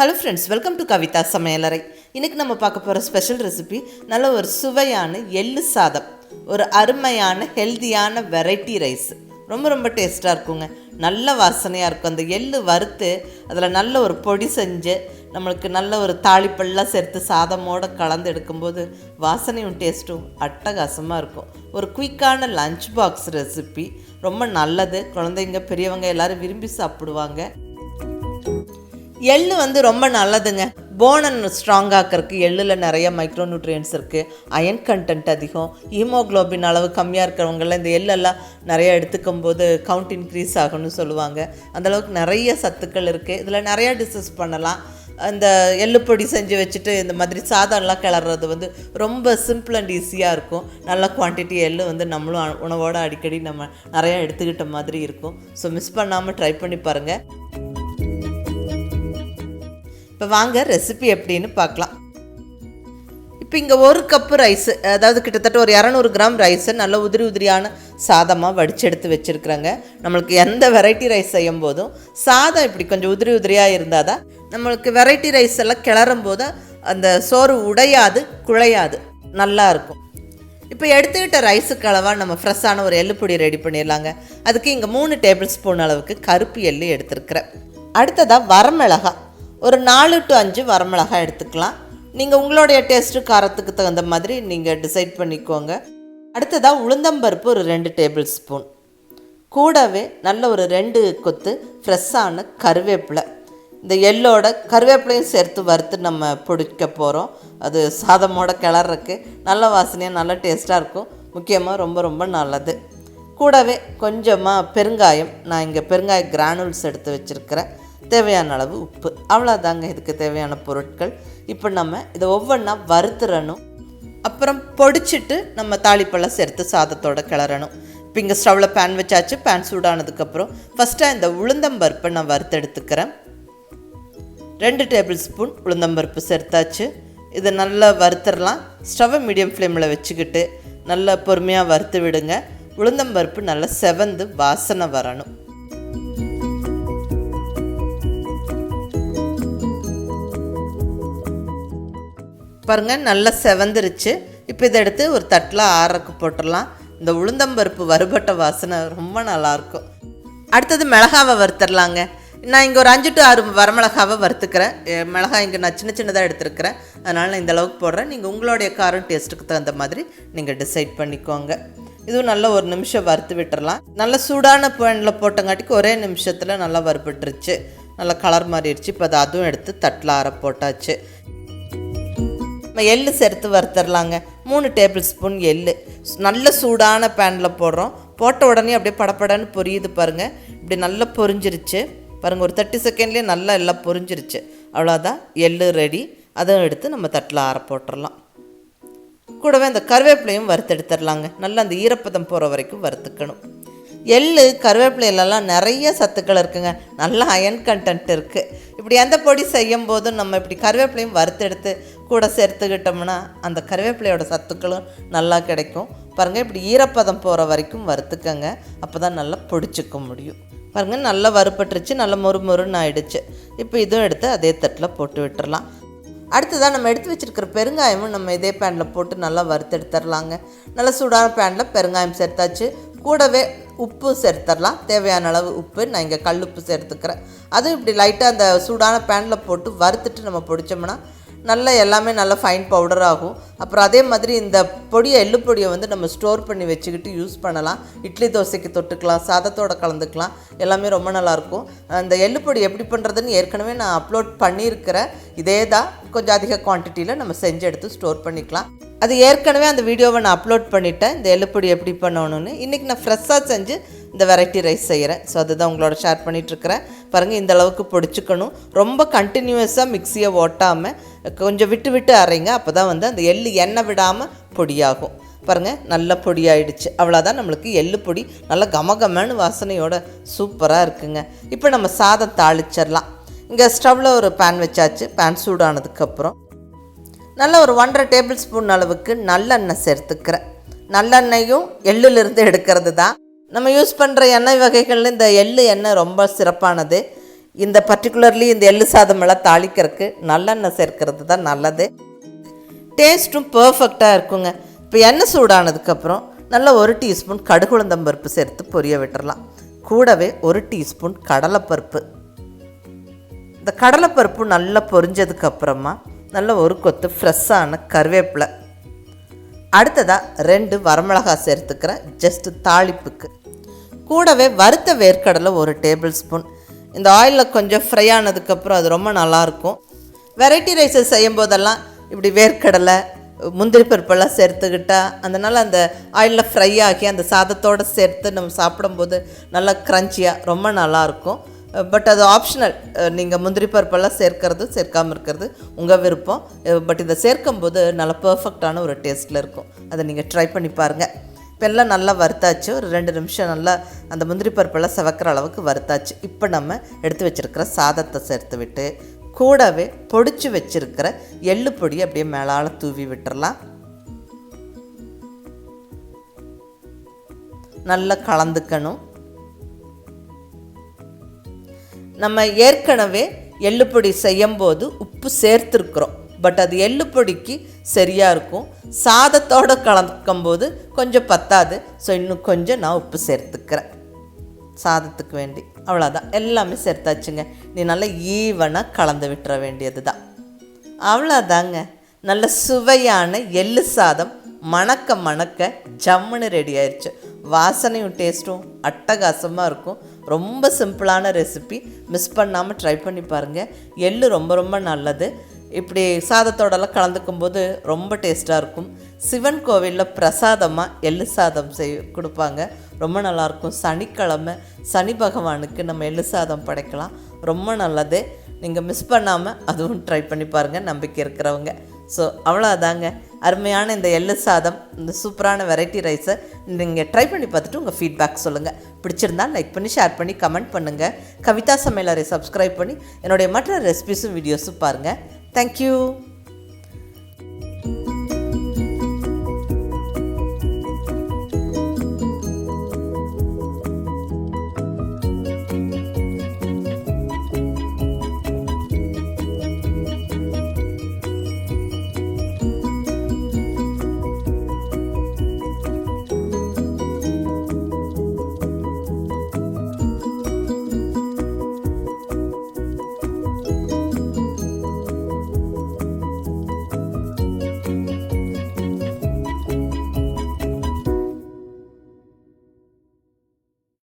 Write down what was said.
Hello friends, welcome to கவிதாசmayalarai. இன்றைக்கி நம்ம பார்க்க போகிற ஸ்பெஷல் ரெசிபி நல்ல ஒரு சுவையான எள்ளு சாதம். ஒரு அருமையான ஹெல்தியான வெரைட்டி ரைஸ். ரொம்ப டேஸ்ட்டாக இருக்குங்க. நல்ல வாசனையாக இருக்கும். அந்த எள்ளு வறுத்து அதில் நல்ல ஒரு பொடி செஞ்சு நம்மளுக்கு நல்ல ஒரு தாளிப்பெல்லாம் சேர்த்து சாதமோடு கலந்து எடுக்கும்போது வாசனையும் டேஸ்ட்டும் அட்டகாசமாக இருக்கும். ஒரு குயிக்கான லஞ்ச் பாக்ஸ் ரெசிபி. ரொம்ப நல்லது. குழந்தைங்க பெரியவங்க எல்லோரும் விரும்பி சாப்பிடுவாங்க. எள்ளு ரொம்ப நல்லதுங்க. போனை ஸ்ட்ராங்காக்கிறதுக்கு எள்ளில் நிறைய மைக்ரோ நியூட்ரியன்ஸ் இருக்குது. அயன் கண்டென்ட் அதிகம். ஹீமோக்ளோபின் அளவு கம்மியாக இருக்கிறவங்கள இந்த எள்ளெல்லாம் நிறையா எடுத்துக்கும் போது கவுண்ட் இன்க்ரீஸ் ஆகும்னு சொல்லுவாங்க. அந்தளவுக்கு நிறைய சத்துக்கள் இருக்குது. இதில் நிறையா டிஷ்ஷஸ் பண்ணலாம். அந்த எள்ளுப்பொடி செஞ்சு வச்சுட்டு இந்த மாதிரி சாதம்லாம் கிளறது ரொம்ப சிம்பிள் அண்ட் ஈஸியாக இருக்கும். நல்ல குவான்டிட்டி எள்ளு நம்மளும் உணவோடு அடிக்கடி நம்ம நிறையா எடுத்துக்கிட்ட மாதிரி இருக்கும். ஸோ மிஸ் பண்ணாமல் ட்ரை பண்ணி பாருங்கள். இப்போ வாங்க ரெசிபி எப்படின்னு பார்க்கலாம். இப்போ இங்கே ஒரு கப்பு ரைஸு, அதாவது கிட்டத்தட்ட ஒரு 200 கிராம் ரைஸை நல்ல உதிரியான சாதமாக வடித்து எடுத்து வச்சுருக்குறேங்க. நம்மளுக்கு எந்த வெரைட்டி ரைஸ் செய்யும் போதும் சாதம் இப்படி கொஞ்சம் உதிரியாக இருந்தால் தான் நம்மளுக்கு வெரைட்டி ரைஸ் எல்லாம் கிளறும் போது அந்த சோறு உடையாது, குழையாது, நல்லா இருக்கும். இப்போ எடுத்துக்கிட்ட ரைஸுக்கு அளவாக நம்ம ஃப்ரெஷ்ஷான ஒரு எள்ளுப்பொடி ரெடி பண்ணிடலாங்க. அதுக்கு இங்கே 3 டேபிள் ஸ்பூன் அளவுக்கு கருப்பு எள்ளு எடுத்துருக்குறேன். அடுத்ததாக வரமிளகாய் ஒரு 4 to 5 வரமிளகாய் எடுத்துக்கலாம். நீங்கள் உங்களுடைய டேஸ்ட்டு காரத்துக்கு தகுந்த மாதிரி நீங்கள் டிசைட் பண்ணிக்கோங்க. அடுத்ததாக உளுந்தம்பருப்பு ஒரு 2 டேபிள் ஸ்பூன். கூடவே நல்ல ஒரு 2 கொத்து ஃப்ரெஷ்ஷான கருவேப்பிலை. இந்த எள்ளோட கருவேப்பிலையும் சேர்த்து வறுத்து நம்ம பொடிக்க போகிறோம். அது சாதமோட கிளறக்கு நல்ல வாசனையாக நல்ல டேஸ்ட்டாக இருக்கும். முக்கியமாக ரொம்ப நல்லது. கூடவே கொஞ்சமாக பெருங்காயம். நான் இங்கே பெருங்காய கிரானுல்ஸ் எடுத்து வச்சுருக்கிறேன். தேவையான அளவு உப்பு. அவ்வளோதாங்க இதுக்கு தேவையான பொருட்கள். இப்போ நம்ம இதை ஒவ்வொன்றா வறுத்துறணும். அப்புறம் பொடிச்சிட்டு நம்ம தாளிப்பெல்லாம் சேர்த்து சாதத்தோடு கிளறணும். இப்போ இங்கே ஸ்டவ்வில் பேன் வச்சாச்சு. பேன் சூடானதுக்கப்புறம் ஃபஸ்ட்டாக இந்த உளுந்தம்பருப்பை நான் வறுத்து எடுத்துக்கிறேன். 2 டேபிள் ஸ்பூன் உளுந்தம்பருப்பு சேர்த்தாச்சு. இதை நல்லா வறுத்துடலாம். ஸ்டவ்வை மீடியம் ஃப்ளேமில் வச்சுக்கிட்டு நல்லா பொறுமையாக வறுத்து விடுங்க. உளுந்தம்பருப்பு நல்லா செவந்து வாசனை வரணும். பாருங்கள், நல்லா செவந்துருச்சு. இப்போ இதை எடுத்து ஒரு தட்டில் ஆறக்கு போட்டுடலாம். இந்த உளுந்தம்பருப்பு வறுபட்ட வாசனை ரொம்ப நல்லாயிருக்கும். அடுத்தது மிளகாவை வறுத்துடலாங்க. நான் இங்கே ஒரு 5 to 6 வரமிளகாவை வறுத்துக்கிறேன். மிளகாய் இங்கே நான் சின்னதாக எடுத்துருக்கிறேன். அதனால் நான் இந்த அளவுக்கு போடுறேன். நீங்கள் உங்களுடைய காரம் டேஸ்ட்டுக்கு தகுந்த மாதிரி நீங்கள் டிசைட் பண்ணிக்கோங்க. இதுவும் நல்லா ஒரு நிமிஷம் வறுத்து விட்டுறலாம். நல்லா சூடான பேனில் போட்டங்காட்டிக்கு ஒரே நிமிஷத்தில் நல்லா வறுபட்டுருச்சு. நல்லா கலர் மாறிடுச்சு. இப்போ அதுவும் எடுத்து தட்டில் ஆற போட்டாச்சு. நம்ம எள்ளு சேர்த்து வறுத்துடலாங்க. 3 டேபிள் ஸ்பூன் எள்ளு நல்ல சூடான பேனில் போடுறோம். போட்ட உடனே அப்படியே படப்படன்னு பொரியுது பாருங்கள். இப்படி நல்லா பொரிஞ்சிருச்சு பாருங்கள். ஒரு 30 செகண்ட்லேயே நல்லா எல்லாம் பொரிஞ்சிருச்சு. அவ்வளோதான், எள்ளு ரெடி. அதுவும் எடுத்து நம்ம தட்டில் ஆற போட்டுடலாம். கூடவே அந்த கருவேப்பிலையும் வறுத்து எடுத்துடலாங்க. நல்லா அந்த ஈரப்பதம் போகிற வரைக்கும் வறுத்துக்கணும். எள்ளு கருவேப்பிலையிலலாம் நிறைய சத்துக்கள் இருக்குங்க. நல்ல அயன் கண்டென்ட் இருக்குது. இப்படி எந்த பொடி செய்யும் போதும் நம்ம இப்படி கருவேப்பிலையும் வறுத்து எடுத்து கூட சேர்த்துக்கிட்டோம்னா அந்த கருவேப்பிலையோட சத்துக்களும் நல்லா கிடைக்கும். பாருங்கள், இப்படி ஈரப்பதம் போகிற வரைக்கும் வறுத்துக்கங்க. அப்போ தான் நல்லா பொடிச்சிக்க முடியும். பாருங்கள், நல்லா வறுப்பட்டுருச்சு. நல்லா மொறுன்னு ஆயிடுச்சு. இப்போ இதுவும் எடுத்து அதே தட்டில் போட்டு விட்டுறலாம். அடுத்ததான் நம்ம எடுத்து வச்சுருக்கிற பெருங்காயமும் நம்ம இதே பேனில் போட்டு நல்லா வறுத்து எடுத்துடலாங்க. நல்லா சூடான பேனில் பெருங்காயம் சேர்த்தாச்சு. கூடவே உப்பு சேர்த்துடலாம். தேவையான அளவு உப்பு. நான் இங்கே கல் உப்பு சேர்த்துக்கிறேன். அதுவும் இப்படி லைட்டாக அந்த சூடான பேனில் போட்டு வறுத்துட்டு நம்ம பொடித்தோம்னா நல்லா எல்லாமே நல்லா ஃபைன் பவுடர் ஆகும். அப்புறம் அதே மாதிரி இந்த பொடியை எள்ளுப்பொடியை நம்ம ஸ்டோர் பண்ணி வச்சுக்கிட்டு யூஸ் பண்ணலாம். இட்லி தோசைக்கு தொட்டுக்கலாம், சாதத்தோடு கலந்துக்கலாம். எல்லாமே ரொம்ப நல்லாயிருக்கும். அந்த எள்ளுப்பொடி எப்படி பண்ணுறதுன்னு ஏற்கனவே நான் அப்லோட் பண்ணியிருக்கிறேன். இதே தான், கொஞ்சம் அதிக குவான்டிட்டியில் நம்ம செஞ்சு எடுத்து ஸ்டோர் பண்ணிக்கலாம். அது ஏற்கனவே அந்த வீடியோவை நான் அப்லோட் பண்ணிட்டேன். இந்த எள்ளுப்பொடி எப்படி பண்ணணும்னு. இன்றைக்கி நான் ஃப்ரெஷ்ஷாக செஞ்சு இந்த வெரைட்டி ரைஸ் செய்கிறேன். ஸோ அதுதான் உங்களோட ஷேர் பண்ணிகிட்ருக்கிறேன். பாருங்கள், இந்த அளவுக்கு பொடிச்சுக்கணும். ரொம்ப கண்டினியூஸாக மிக்சியை ஓட்டாமல் கொஞ்சம் விட்டு அரைங்க. அப்போ தான் அந்த எள்ளு எண்ணெய் விடாமல் பொடியாகும். பாருங்கள், நல்ல பொடியாயிடுச்சு. அவ்வளோதான், நம்மளுக்கு எள்ளு பொடி நல்ல கமகமன்னு வாசனையோட சூப்பராக இருக்குங்க. இப்போ நம்ம சாதம் தாளிச்சிடலாம். இங்கே ஸ்டவ்வில் ஒரு பேன் வச்சாச்சு. பேன் சூடானதுக்கப்புறம் நல்ல ஒரு 1.5 டேபிள் ஸ்பூன் அளவுக்கு நல்லெண்ணெய் சேர்த்துக்கிறேன். நல்லெண்ணெயும் எள்ளுலேருந்து எடுக்கிறது தான். நம்ம யூஸ் பண்ணுற எண்ணெய் வகைகளில் இந்த எள்ளு எண்ணெய் ரொம்ப சிறப்பானது. இந்த பர்டிகுலர்லி இந்த எள்ளு சாதம் எல்லாம் தாளிக்கிறதுக்கு நல்லெண்ணெய் சேர்க்கிறது தான் நல்லது. டேஸ்ட்டும் பர்ஃபெக்டாக இருக்குங்க. இப்போ எண்ணெய் சூடானதுக்கப்புறம் நல்லா 1 டீஸ்பூன் கடுகு உளுந்தம்பருப்பு சேர்த்து பொரிய விட்டுறலாம். கூடவே 1 டீஸ்பூன் கடலைப்பருப்பு. இந்த கடலைப்பருப்பு நல்லா பொரிஞ்சதுக்கப்புறமா நல்லா ஒரு கொத்து ஃப்ரெஷ்ஷான கருவேப்பிலை. அடுத்ததாக 2 வரமிளகாய் சேர்த்துக்கிறேன் ஜஸ்ட்டு தாளிப்புக்கு. கூடவே வறுத்த வேர்க்கடலை 1 டேபிள் ஸ்பூன். இந்த ஆயிலில் கொஞ்சம் ஃப்ரை ஆனதுக்கப்புறம் அது ரொம்ப நல்லாயிருக்கும். வெரைட்டி ரைஸஸ் செய்யும் போதெல்லாம் இப்படி வேர்க்கடலை முந்திரி பருப்பெல்லாம் சேர்த்துக்கிட்டால் அதனால் அந்த ஆயிலில் ஃப்ரை ஆகி அந்த சாதத்தோடு சேர்த்து நம்ம சாப்பிடும்போது நல்லா க்ரன்ச்சியாக ரொம்ப நல்லாயிருக்கும். பட் அது ஆப்ஷனல். நீங்கள் முந்திரி பருப்பெல்லாம் சேர்க்கறது சேர்க்காமல் இருக்கிறது உங்கள் விருப்பம். பட் இதை சேர்க்கும்போது நல்லா பர்ஃபெக்டான ஒரு டேஸ்ட்டில் இருக்கும். அதை நீங்கள் ட்ரை பண்ணி பாருங்கள். இப்போ எல்லாம் நல்லா வறுத்தாச்சு. ஒரு 2 நிமிஷம் நல்லா அந்த முந்திரி பருப்பெல்லாம் செவக்கிற அளவுக்கு வறுத்தாச்சு. இப்போ நம்ம எடுத்து வச்சுருக்கிற சாதத்தை சேர்த்து விட்டு கூடவே பொடிச்சு வச்சுருக்கிற எள்ளு பொடி அப்படியே மேலால் தூவி விட்டுறலாம். நல்லா கலந்துக்கணும். நம்ம ஏற்கனவே எள்ளுப்பொடி செய்யும்போது உப்பு சேர்த்துருக்குறோம். பட் அது எள்ளுப்பொடிக்கு சரியாக இருக்கும். சாதத்தோடு கலக்கும்போது கொஞ்சம் பத்தாது. ஸோ இன்னும் கொஞ்சம் நான் உப்பு சேர்த்துக்கிறேன் சாதத்துக்கு வேண்டி. அவ்வளோதான், எல்லாமே சேர்த்தாச்சுங்க. நீ நல்லா ஈவனாக கலந்து விட்டுற வேண்டியது தான். அவ்வளோதாங்க, நல்ல சுவையான எள்ளு சாதம் மணக்க மணக்க ஜம்முன்னு ரெடி ஆயிடுச்சு. வாசனையும் டேஸ்ட்டும் அட்டகாசமாக இருக்கும். ரொம்ப சிம்பிளான ரெசிபி, மிஸ் பண்ணாமல் ட்ரை பண்ணி பாருங்கள். எள்ளு ரொம்ப ரொம்ப நல்லது. இப்படி சாதத்தோடலாம் கலந்துக்கும்போது ரொம்ப டேஸ்ட்டாக இருக்கும். சிவன் கோவிலில் பிரசாதமாக எள்ளு சாதம் கொடுப்பாங்க, ரொம்ப நல்லாயிருக்கும். சனிக்கிழமை சனி பகவானுக்கு நம்ம எள்ளு சாதம் படைக்கலாம், ரொம்ப நல்லது. நீங்கள் மிஸ் பண்ணாமல் அதுவும் ட்ரை பண்ணி பாருங்கள், நம்பிக்கை இருக்கிறவங்க. ஸோ அவ்வளோதாங்க, அருமையான இந்த எள்ளு சாதம், இந்த சூப்பரான வெரைட்டி ரைஸை நீங்கள் ட்ரை பண்ணி பார்த்துட்டு உங்கள் ஃபீட்பேக் சொல்லுங்கள். பிடிச்சிருந்தால் லைக் பண்ணி ஷேர் பண்ணி கமெண்ட் பண்ணுங்கள். கவிதா சமையலறை சப்ஸ்கிரைப் பண்ணி என்னுடைய மற்ற ரெசிபிஸும் வீடியோஸும் பாருங்கள். தேங்க்யூ.